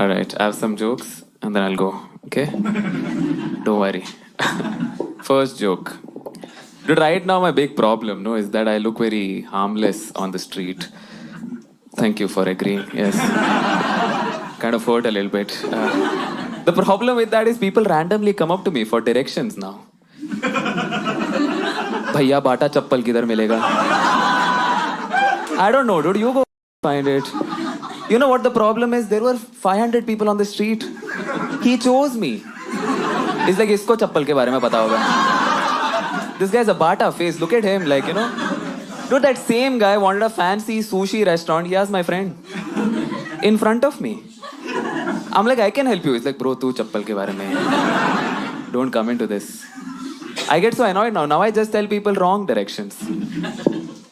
All right, I have some jokes and then I'll go. Okay? Don't worry. First joke. Dude, right now my big problem, no, is that I look very harmless on the street. Thank you for agreeing. Yes. Kind of hurt a little bit. The problem with that is people randomly come up to me for directions now. भैया बाटा चप्पल किधर मिलेगा? I don't know, dude. You go find it. You know what the problem is? There were 500 people on the street. He chose me. It's like इसको चप्पल के बारे में पता होगा. This guy's a Bata face. Look at him, like, you know. Dude, that same guy wanted a fancy sushi restaurant. He asked my friend in front of me. I'm like, I can help you. It's like, bro, तू चप्पल के बारे में. Don't come into this. I get so annoyed now. Now I just tell people wrong directions.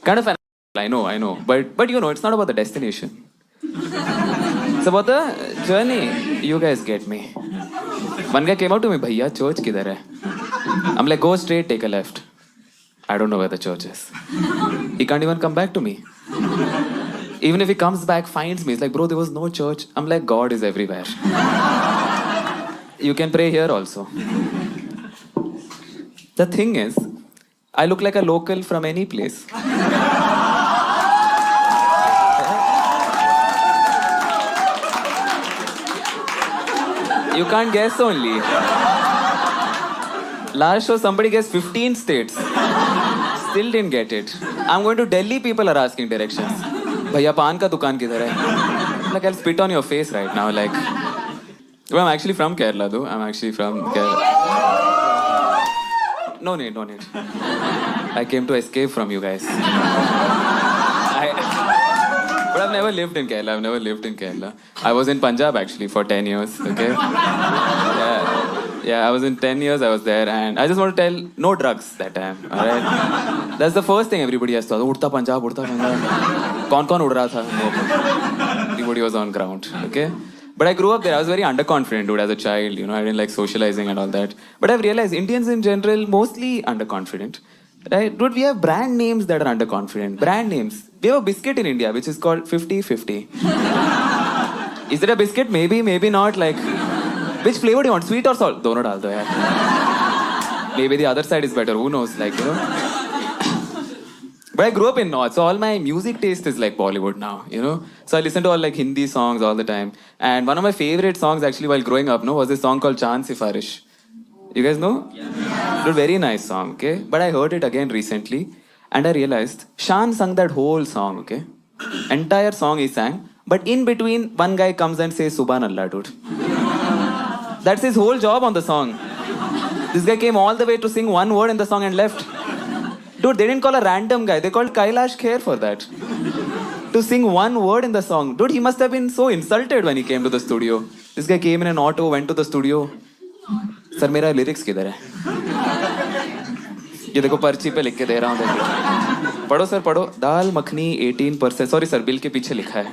Kind of an I know. But you know, it's not about the destination. It's about the journey. You guys get me. One guy came out to me, भैया church किधर है? I'm like, go straight, take a left. I don't know where the church is. He can't even come back to me. Even if he comes back, finds me, he's like, bro, there was no church. I'm like, God is everywhere. You can pray here also. The thing is, I look like a local from any place. You can't guess only. Last show, somebody guessed 15 states. Still didn't get it. I'm going to Delhi, people are asking directions. Bhaiya, paan ka dukaan kidhar hai? Like, I'll spit on your face right now. Like, well, I'm actually from Kerala, though. I'm actually from Kerala. No need. I came to escape from you guys. But I've never lived in Kerala. I was in Punjab actually for 10 years. Okay. Yeah, I was in 10 years. I was there, and I just want to tell, no drugs that time. All right. That's the first thing everybody has thought. Udta Punjab. Kaun ud raha tha? Everybody was on ground. Okay. But I grew up there. I was very underconfident, dude, as a child. You know, I didn't like socializing and all that. But I've realized Indians in general mostly underconfident. Right? Dude, we have brand names that are underconfident. Brand names. We have a biscuit in India which is called 50-50. Is it a biscuit? Maybe, maybe not. Like, which flavor do you want? Sweet or salt? Dono dal do yaar. Maybe the other side is better. Who knows? Like, you know. But I grew up in North, so all my music taste is like Bollywood now, you know. So I listen to all like Hindi songs all the time. And one of my favorite songs actually while growing up, no, was this song called Chand Sifarish. You guys know? Yeah. It's a very nice song, okay? But I heard it again recently and I realized Shan sang that whole song, okay? Entire song he sang. But in between, one guy comes and says Subhanallah, dude. That's his whole job on the song. This guy came all the way to sing one word in the song and left. Dude, they didn't call a random guy. They called Kailash Kher for that. To sing one word in the song. Dude, he must have been so insulted when he came to the studio. This guy came in an auto, went to the studio. Sir, मेरा lyrics किधर है? ये देखो पर्ची पे लिख के दे रहा हूँ देखो. पढ़ो सर पढ़ो. दाल मखनी 18%. Sorry sir, बिल के पीछे लिखा है.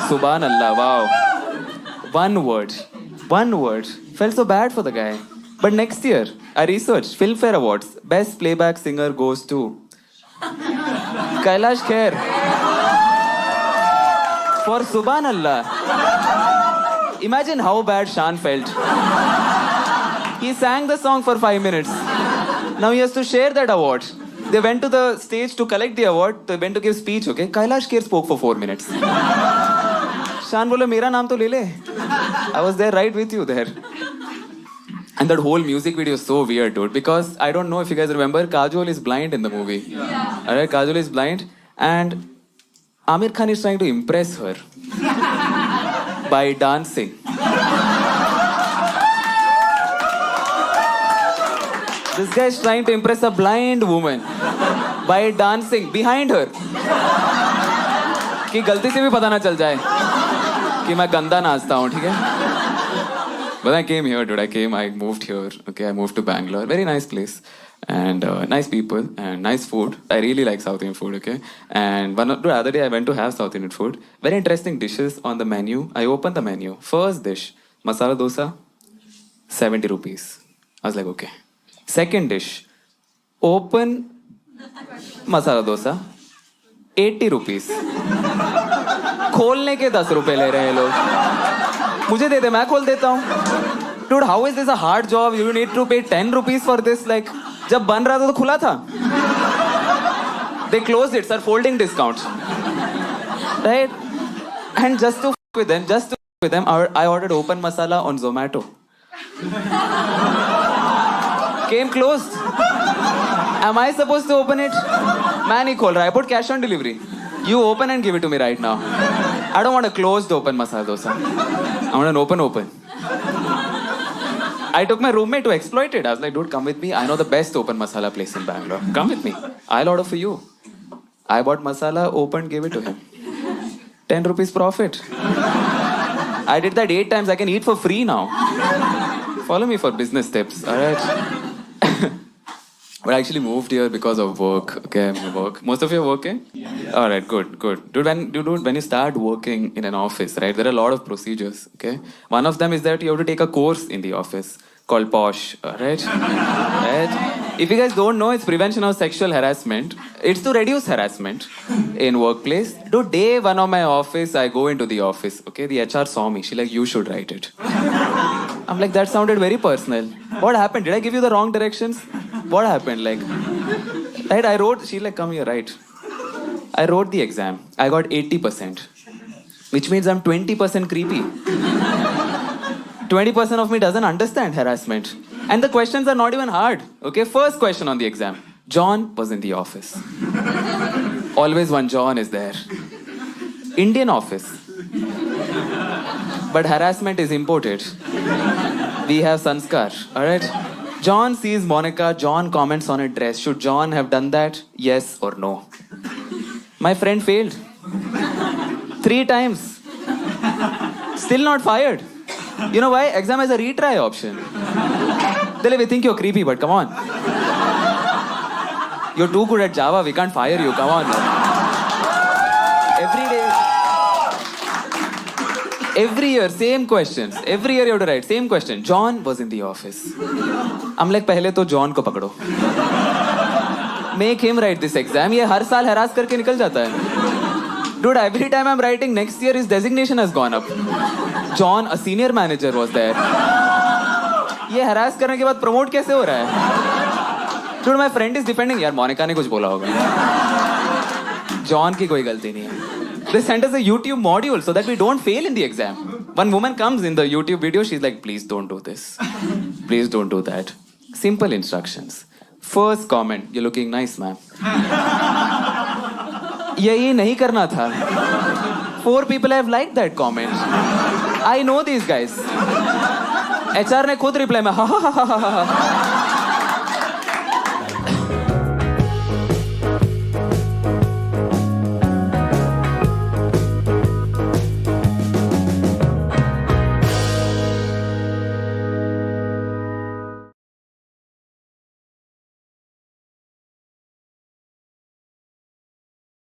Subhan Allah, wow. One word. Felt so bad for the guy. But next year, I researched Filmfare Awards. Best playback singer goes to Kailash Kher for Subhanallah. Imagine how bad Shan felt. He sang the song for 5 minutes. Now he has to share that award. They went to the stage to collect the award. They went to give speech, okay? Kailash Kher spoke for 4 minutes. Shan बोले मेरा नाम तो ले ले. I was there right with you there. And that whole music video is so weird, dude. Because I don't know if you guys remember, Kajol is blind in the movie. Yeah. Alright, Kajol is blind. And Amir Khan is trying to impress her by dancing. This guy is trying to impress a blind woman by dancing behind her. कि गलती से भी पता ना चल जाए कि मैं गंदा नाचता हूँ, ठीक है? But I came here, dude. I moved here. Okay, I moved to Bangalore. Very nice place. And nice people and nice food. I really like South Indian food, okay? And the other day I went to have South Indian food. Very interesting dishes on the menu. I opened the menu. First dish, masala dosa, 70 rupees. I was like, okay. Second dish, open masala dosa, 80 rupees. खोलने के 10 रुपए ले रहे हैं लोग. मुझे दे दे, मैं खोल देता हूँ. Dude, how is this a hard job? You need to pay 10 rupees for this. Like, जब बन रहा था तो खुला था. They closed it, sir. Folding discount. Right? And just to f with them, I ordered open masala on Zomato. Came closed. Am I supposed to open it? मैं नहीं खोल रहा. I put cash on delivery. You open and give it to me right now. I don't want a closed open masala dosa. I want an open. I took my roommate to exploit it. I was like, dude, come with me. I know the best open masala place in Bangalore. Come with me. I'll order for you. I bought masala, opened, gave it to him. 10 rupees profit. I did that 8 times. I can eat for free now. Follow me for business tips. All right. But I actually moved here because of work. Okay, work. Most of you are working? Yeah. All right, good. Dude, when you start working in an office, right, there are a lot of procedures, okay? One of them is that you have to take a course in the office called POSH, right? Right? If you guys don't know, it's prevention of sexual harassment. It's to reduce harassment in workplace. Dude, day 1 of my office, I go into the office, okay? The HR saw me. She like, you should write it. I'm like, that sounded very personal. What happened? Did I give you the wrong directions? What happened? Like, right? I wrote, she like, come here, right? I wrote the exam. I got 80%, which means I'm 20% creepy. 20% of me doesn't understand harassment. And the questions are not even hard. Okay, first question on the exam. John was in the office. Always one John is there. Indian office. But harassment is imported. We have sanskar, alright? John sees Monica, John comments on her dress. Should John have done that? Yes or no? My friend failed. 3 times. Still not fired. You know why? Exam has a retry option. We think you're creepy, but come on. You're too good at Java, we can't fire you, come on. Every day. Every year, same questions. Every year you have to write, same question. John was in the office. I'm like, पहले तो John को पकड़ो. Make him write this exam. ये हर साल harass करके निकल जाता है. Dude, every time I'm writing, next year his designation has gone up. John, a senior manager was there. ये harass करने के बाद promote कैसे हो रहा है? Dude, my friend is defending. यार, मोनिका ने कुछ बोला होगा. John की कोई गलती नहीं है. They sent us a YouTube module so that we don't fail in the exam. One woman comes in the YouTube video, she's like, please don't do this. Please don't do that. Simple instructions. First comment, you're looking nice, ma'am. यही नहीं करना था. 4 people have liked that comment. I know these guys. HR ने खुद reply में हा हा हा हा हा.